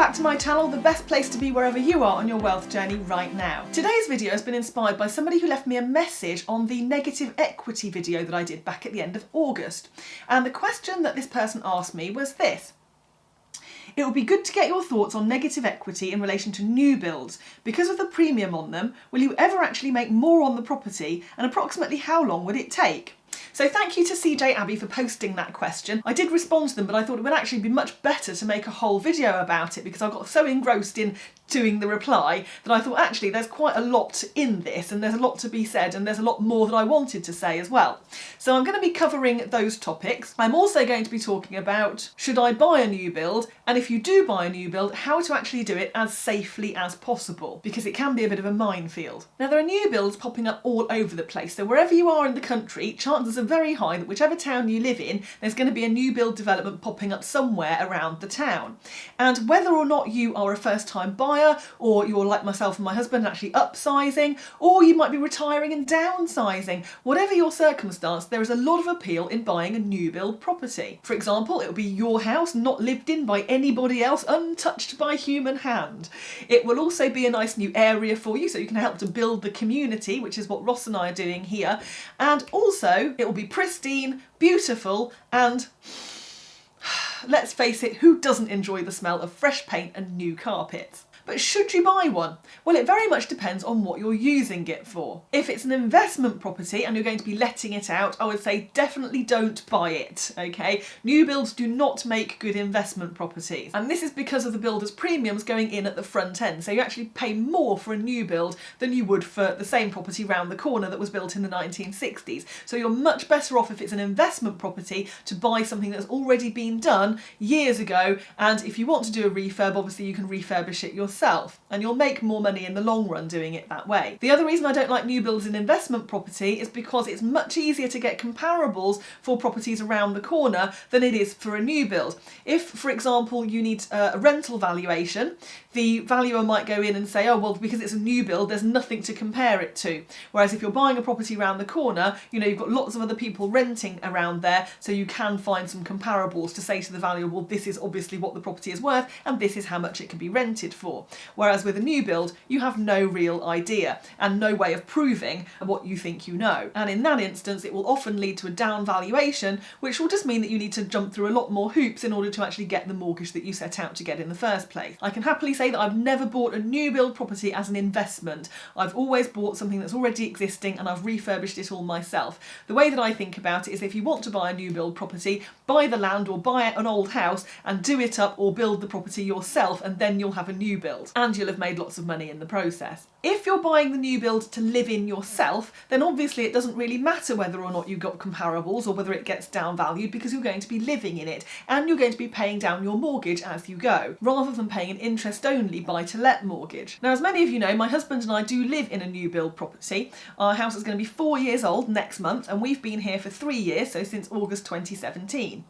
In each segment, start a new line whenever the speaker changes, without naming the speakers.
back to my channel, the best place to be wherever you are on your wealth journey right now. Today's video has been inspired by somebody who left me a message on the negative equity video that I did back at the end of August. And the question that this person asked me was this: it would be good to get your thoughts on negative equity in relation to new builds. Because of the premium on them, will you ever actually make more on the property, and approximately how long would it take? So thank you to CJ Abbey for posting that question. I did respond to them, but I thought it would actually be much better to make a whole video about it because I got so engrossed in doing the reply that I thought actually there's quite a lot in this and there's a lot to be said and there's a lot more that I wanted to say as well. So I'm going to be covering those topics. I'm also going to be talking about should I buy a new build, and if you do buy a new build, how to actually do it as safely as possible, because it can be a bit of a minefield. Now there are new builds popping up all over the place, so wherever you are in the country, chances are very high that whichever town you live in, there's going to be a new build development popping up somewhere around the town. And whether or not you are a first time buyer, or you're like myself and my husband actually upsizing, or you might be retiring and downsizing, whatever your circumstance, there is a lot of appeal in buying a new build property. For example, it will be your house, not lived in by anybody else, untouched by human hand. It will also be a nice new area for you, so you can help to build the community, which is what Ross and I are doing here. And also, it will be pristine, beautiful, and let's face it, who doesn't enjoy the smell of fresh paint and new carpets? But should you buy one? Well, it very much depends on what you're using it for. If it's an investment property and you're going to be letting it out, I would say definitely don't buy it, okay? New builds do not make good investment properties. And this is because of the builder's premiums going in at the front end. So you actually pay more for a new build than you would for the same property round the corner that was built in the 1960s. So you're much better off if it's an investment property to buy something that's already been done years ago. And if you want to do a refurb, obviously you can refurbish it yourself, and you'll make more money in the long run doing it that way. The other reason I don't like new builds in investment property is because it's much easier to get comparables for properties around the corner than it is for a new build. If, for example, you need a rental valuation, the valuer might go in and say, oh, well, because it's a new build, there's nothing to compare it to. Whereas if you're buying a property around the corner, you know, you've got lots of other people renting around there, so you can find some comparables to say to the valuer, well, this is obviously what the property is worth, and this is how much it can be rented for. Whereas with a new build, you have no real idea and no way of proving what you think you know. And in that instance, it will often lead to a down valuation, which will just mean that you need to jump through a lot more hoops in order to actually get the mortgage that you set out to get in the first place. I can happily say that I've never bought a new build property as an investment. I've always bought something that's already existing and I've refurbished it all myself. The way that I think about it is if you want to buy a new build property, buy the land or buy an old house and do it up or build the property yourself, and then you'll have a new build. And you'll have made lots of money in the process. If you're buying the new build to live in yourself, then obviously it doesn't really matter whether or not you've got comparables or whether it gets downvalued, because you're going to be living in it and you're going to be paying down your mortgage as you go, rather than paying an interest-only buy-to-let mortgage. Now, as many of you know, my husband and I do live in a new build property. Our house is going to be 4 years old next month, and we've been here for 3 years, so since August 2017.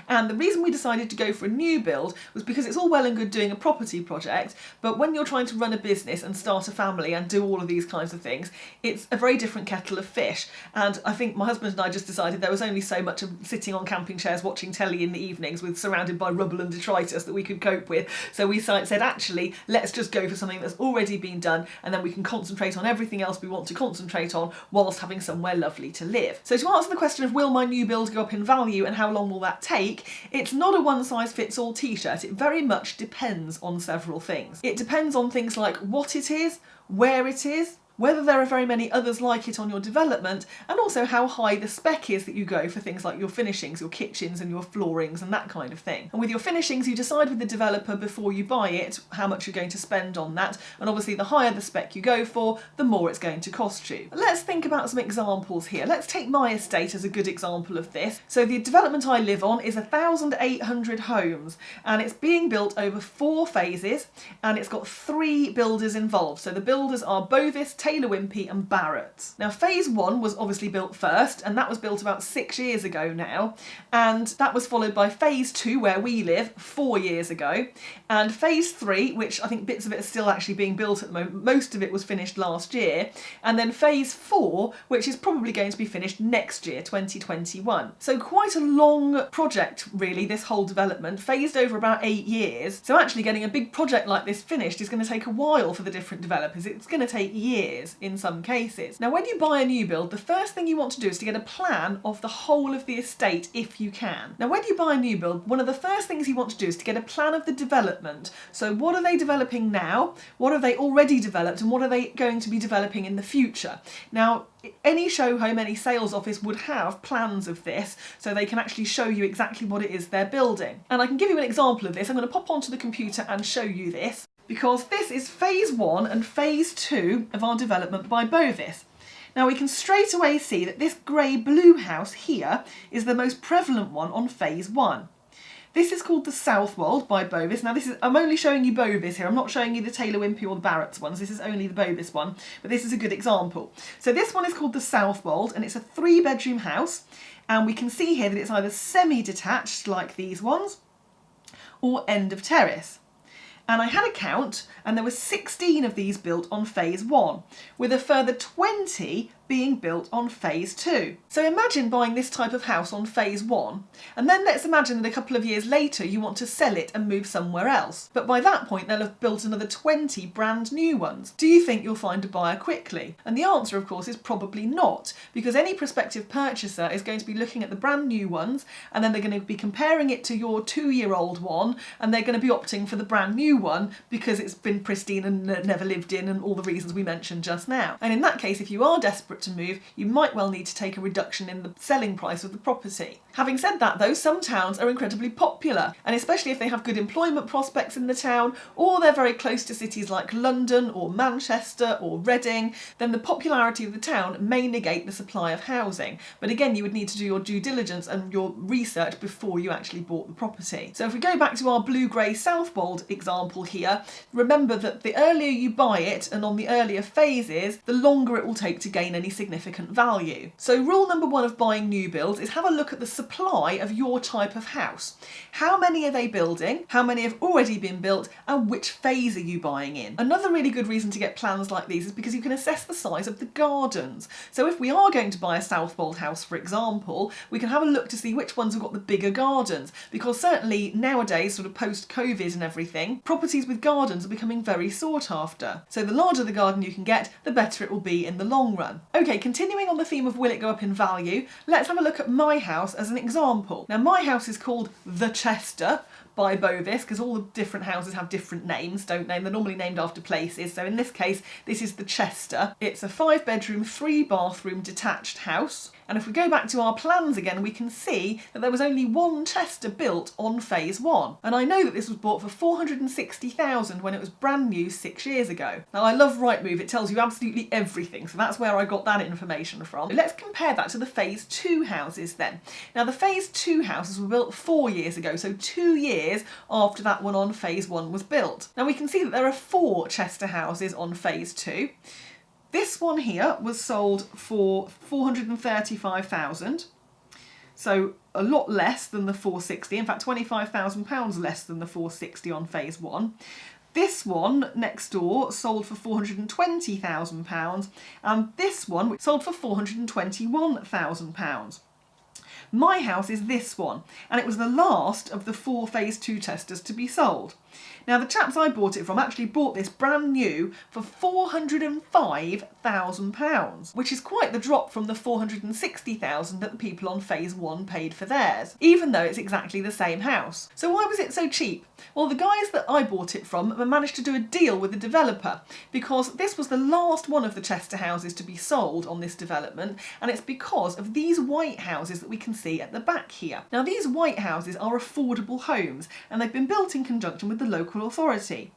And the reason we decided to go for a new build was because it's all well and good doing a property project, but when you're trying to run a business and start a family and do all of these kinds of things, it's a very different kettle of fish. And I think my husband and I just decided there was only so much of sitting on camping chairs watching telly in the evenings with surrounded by rubble and detritus that we could cope with. So we said, actually, let's just go for something that's already been done, and then we can concentrate on everything else we want to concentrate on whilst having somewhere lovely to live. So to answer the question of will my new build go up in value and how long will that take, it's not a one-size-fits-all t-shirt. It very much depends on several things. It depends on things like what it is, where it is, whether there are very many others like it on your development, and also how high the spec is that you go for things like your finishings, your kitchens and your floorings and that kind of thing. And with your finishings, you decide with the developer before you buy it how much you're going to spend on that, and obviously the higher the spec you go for, the more it's going to cost you. Let's think about some examples here. Let's take my estate as a good example of this. So the development I live on is 1,800 homes, and it's being built over 4 phases, and it's got 3 builders involved. So the builders are Bovis, Taylor Wimpey and Barratt's. Now phase 1 was obviously built first, and that was built about 6 years ago now, and that was followed by phase 2 where we live 4 years ago, and phase 3, which I think bits of it are still actually being built at the moment, most of it was finished last year, and then phase 4, which is probably going to be finished next year, 2021. So quite a long project really, this whole development, phased over about 8 years. So actually getting a big project like this finished is going to take a while for the different developers. It's going to take years in some cases. Now when you buy a new build, the first thing you want to do is to get a plan of the whole of the estate if you can. Now when you buy a new build, one of the first things you want to do is to get a plan of the development. So what are they developing now? What have they already developed, and what are they going to be developing in the future? Now any show home, any sales office would have plans of this, so they can actually show you exactly what it is they're building. And I can give you an example of this. I'm going to pop onto the computer and show you this, because this is phase 1 and phase 2 of our development by Bovis. Now we can straight away see that this grey-blue house here is the most prevalent one on phase 1. This is called the Southwold by Bovis. Now I'm only showing you Bovis here. I'm not showing you the Taylor Wimpey or the Barratt's ones. This is only the Bovis one, but this is a good example. So this one is called the Southwold, and it's a 3-bedroom house. And we can see here that it's either semi-detached like these ones, or end of terrace. And I had a count, and there were 16 of these built on phase 1, with a further 20 being built on phase 2. So imagine buying this type of house on phase 1, and then let's imagine that a couple of years later you want to sell it and move somewhere else. But by that point they'll have built another 20 brand new ones. Do you think you'll find a buyer quickly? And the answer of course is probably not, because any prospective purchaser is going to be looking at the brand new ones, and then they're going to be comparing it to your 2-year-old one, and they're going to be opting for the brand new one because it's been pristine and never lived in, and all the reasons we mentioned just now. And in that case, if you are desperate to move, you might well need to take a reduction in the selling price of the property. Having said that though, some towns are incredibly popular, and especially if they have good employment prospects in the town, or they're very close to cities like London or Manchester or Reading, then the popularity of the town may negate the supply of housing. But again, you would need to do your due diligence and your research before you actually bought the property. So if we go back to our blue-grey Southwold example here, remember that the earlier you buy it and on the earlier phases, the longer it will take to gain any significant value. So rule number 1 of buying new builds is have a look at the supply of your type of house. How many are they building? How many have already been built? And which phase are you buying in? Another really good reason to get plans like these is because you can assess the size of the gardens. So if we are going to buy a Southwold house, for example, we can have a look to see which ones have got the bigger gardens, because certainly nowadays, sort of post-COVID and everything, properties with gardens are becoming very sought after. So the larger the garden you can get, the better it will be in the long run. Okay, continuing on the theme of will it go up in value, let's have a look at my house as an example. Now my house is called The Chester by Bovis, because all the different houses have different names, don't they? They're normally named after places. So in this case, this is The Chester. It's a 5-bedroom, 3-bathroom detached house. And if we go back to our plans again, we can see that there was only one Chester built on phase 1. And I know that this was bought for $460,000 when it was brand new 6 years ago. Now I love Rightmove, it tells you absolutely everything, so that's where I got that information from. Let's compare that to the phase 2 houses then. Now the phase 2 houses were built 4 years ago, so 2 years after that one on phase 1 was built. Now we can see that there are 4 Chester houses on phase 2. This one here was sold for $435,000, so a lot less than the 460, in fact £25,000 less than the 460 on phase 1. This one next door sold for £420,000, and this one sold for £421,000. My house is this one, and it was the last of the 4 phase 2 Chesters to be sold. Now the chaps I bought it from actually bought this brand new for £405,000, which is quite the drop from the $460,000 that the people on phase 1 paid for theirs, even though it's exactly the same house. So why was it so cheap? Well, the guys that I bought it from managed to do a deal with the developer, because this was the last one of the Chester houses to be sold on this development, and it's because of these white houses that we can see at the back here. Now these white houses are affordable homes, and they've been built in conjunction with the local authority.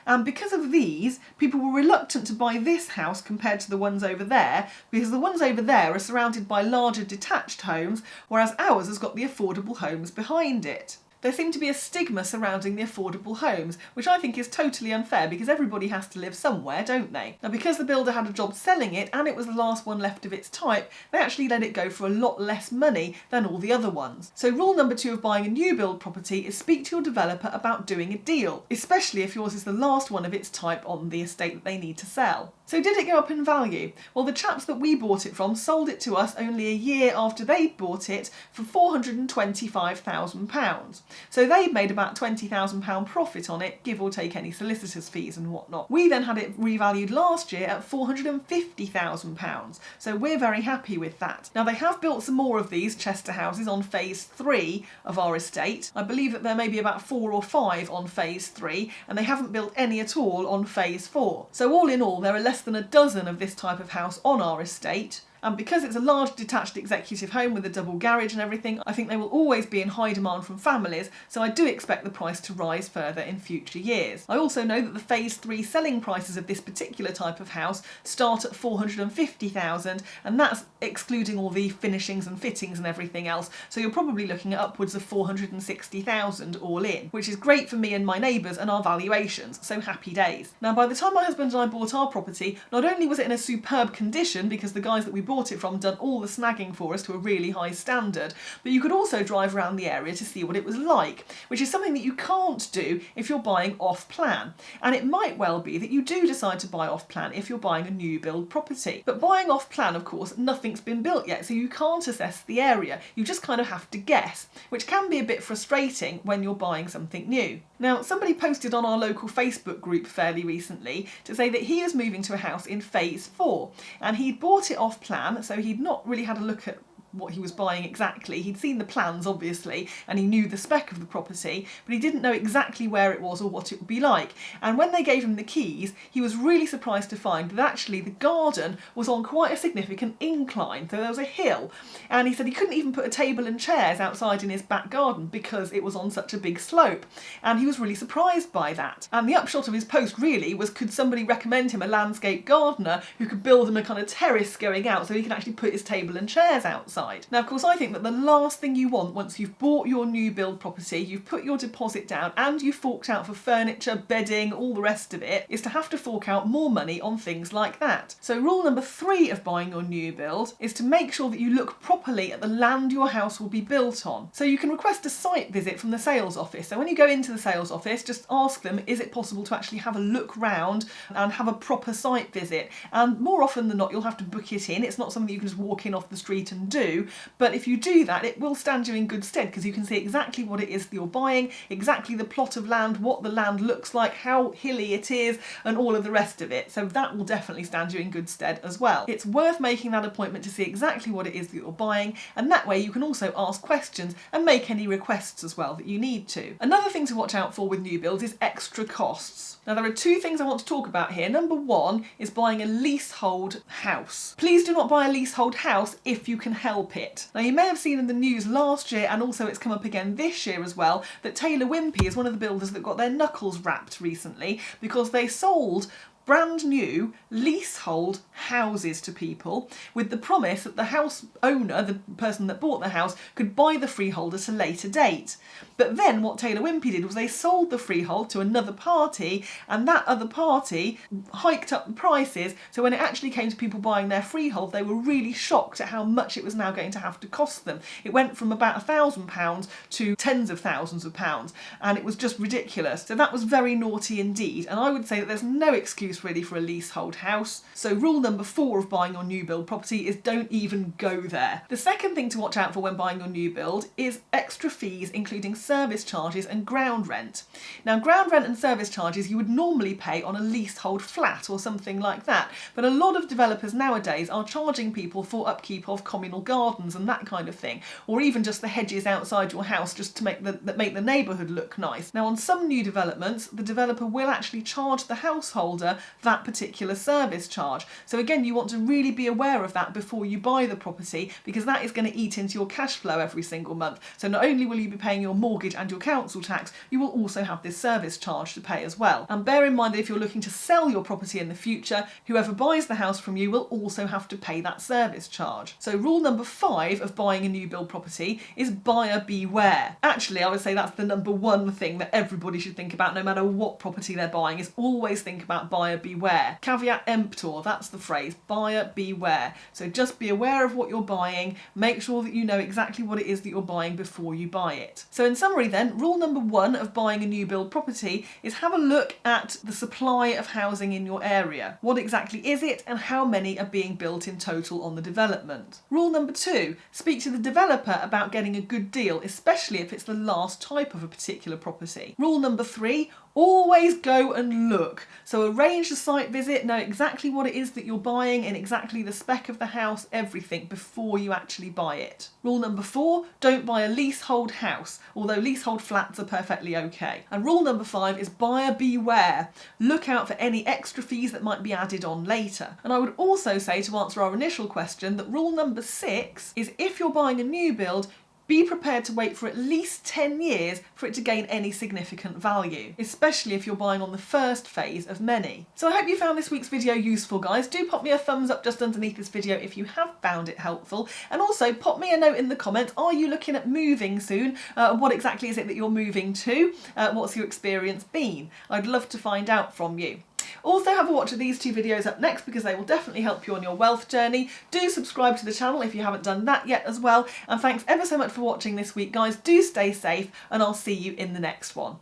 And because of these, people were reluctant to buy this house compared to the ones over there, because the ones over there are surrounded by larger detached homes, whereas ours has got the affordable homes behind it. There seemed to be a stigma surrounding the affordable homes, which I think is totally unfair because everybody has to live somewhere, don't they? Now, because the builder had a job selling it and it was the last one left of its type, they actually let it go for a lot less money than all the other ones. So rule number 2 of buying a new build property is speak to your developer about doing a deal, especially if yours is the last one of its type on the estate that they need to sell. So did it go up in value? Well, the chaps that we bought it from sold it to us only a year after they'd bought it for £425,000. So they'd made about £20,000 profit on it, give or take any solicitor's fees and whatnot. We then had it revalued last year at £450,000. So we're very happy with that. Now, they have built some more of these Chester houses on phase 3 of our estate. I believe that there may be about 4 or 5 on phase 3, and they haven't built any at all on phase 4. So all in all, there are less than a dozen of this type of house on our estate. And because it's a large detached executive home with a double garage and everything, I think they will always be in high demand from families, so I do expect the price to rise further in future years. I also know that the phase 3 selling prices of this particular type of house start at £450,000, and that's excluding all the finishings and fittings and everything else, so you're probably looking at upwards of £460,000 all in, which is great for me and my neighbours and our valuations, so happy days. Now, by the time my husband and I bought our property, not only was it in a superb condition because the guys that we bought it from done all the snagging for us to a really high standard, but you could also drive around the area to see what it was like, which is something that you can't do if you're buying off plan. And it might well be that you do decide to buy off plan if you're buying a new build property. But buying off plan, of course, nothing's been built yet, so you can't assess the area. You just kind of have to guess, which can be a bit frustrating when you're buying something new. Now, somebody posted on our local Facebook group fairly recently to say that he is moving to a house in phase 4, and he'd bought it off plan, so he'd not really had a look at what he was buying exactly. He'd seen the plans, obviously, and he knew the spec of the property, but he didn't know exactly where it was or what it would be like. And when they gave him the keys, he was really surprised to find that actually the garden was on quite a significant incline, so there was a hill, and he said he couldn't even put a table and chairs outside in his back garden because it was on such a big slope, and he was really surprised by that. And the upshot of his post really was, could somebody recommend him a landscape gardener who could build him a kind of terrace going out so he can actually put his table and chairs outside. Now, of course, I think that the last thing you want once you've bought your new build property, you've put your deposit down and you've forked out for furniture, bedding, all the rest of it, is to have to fork out more money on things like that. So rule number 3 of buying your new build is to make sure that you look properly at the land your house will be built on. So you can request a site visit from the sales office. So when you go into the sales office, just ask them, is it possible to actually have a look round and have a proper site visit? And more often than not, you'll have to book it in. It's not something you can just walk in off the street and do. But if you do that, it will stand you in good stead because you can see exactly what it is that you're buying, exactly the plot of land, what the land looks like, how hilly it is, and all of the rest of it. So that will definitely stand you in good stead as well. It's worth making that appointment to see exactly what it is that you're buying, and that way you can also ask questions and make any requests as well that you need to. Another thing to watch out for with new builds is extra costs. Now, there are 2 things I want to talk about here. Number 1 is buying a leasehold house. Please do not buy a leasehold house if you can help it. Now, you may have seen in the news last year, and also it's come up again this year as well, that Taylor Wimpey is one of the builders that got their knuckles wrapped recently because they sold brand new leasehold houses to people with the promise that the house owner, the person that bought the house, could buy the freehold at a later date. But then what Taylor Wimpey did was they sold the freehold to another party, and that other party hiked up the prices, so when it actually came to people buying their freehold, they were really shocked at how much it was now going to have to cost them. It went from about £1,000 to tens of thousands of pounds, and it was just ridiculous. So that was very naughty indeed, and I would say that there's no excuse really for a leasehold house. So rule number 4 of buying your new build property is don't even go there. The second thing to watch out for when buying your new build is extra fees, including service charges and ground rent. Now, ground rent and service charges you would normally pay on a leasehold flat or something like that, but a lot of developers nowadays are charging people for upkeep of communal gardens and that kind of thing, or even just the hedges outside your house just to make the neighbourhood look nice. Now, on some new developments, the developer will actually charge the householder that particular service charge. So again, you want to really be aware of that before you buy the property, because that is going to eat into your cash flow every single month. So not only will you be paying your mortgage and your council tax, you will also have this service charge to pay as well. And bear in mind that if you're looking to sell your property in the future, whoever buys the house from you will also have to pay that service charge. So rule number 5 of buying a new build property is buyer beware. Actually, I would say that's the number 1 thing that everybody should think about no matter what property they're buying, is always think about buyer beware. Caveat emptor, that's the phrase, buyer beware. So just be aware of what you're buying, make sure that you know exactly what it is that you're buying before you buy it. So in summary then, rule number 1 of buying a new build property is have a look at the supply of housing in your area. What exactly is it and how many are being built in total on the development? Rule number 2, speak to the developer about getting a good deal, especially if it's the last type of a particular property. Rule number 3, always go and look. So arrange a site visit, know exactly what it is that you're buying and exactly the spec of the house, everything, before you actually buy it. Rule number 4, don't buy a leasehold house, although leasehold flats are perfectly okay. And rule number 5 is buyer beware. Look out for any extra fees that might be added on later. And I would also say, to answer our initial question, that rule number 6 is if you're buying a new build, be prepared to wait for at least 10 years for it to gain any significant value, especially if you're buying on the first phase of many. So I hope you found this week's video useful, guys. Do pop me a thumbs up just underneath this video if you have found it helpful, and also pop me a note in the comments. Are you looking at moving soon? What exactly is it that you're moving to? What's your experience been? I'd love to find out from you. Also have a watch of these 2 videos up next, because they will definitely help you on your wealth journey. Do subscribe to the channel if you haven't done that yet as well. And thanks ever so much for watching this week, guys. Do stay safe, and I'll see you in the next one.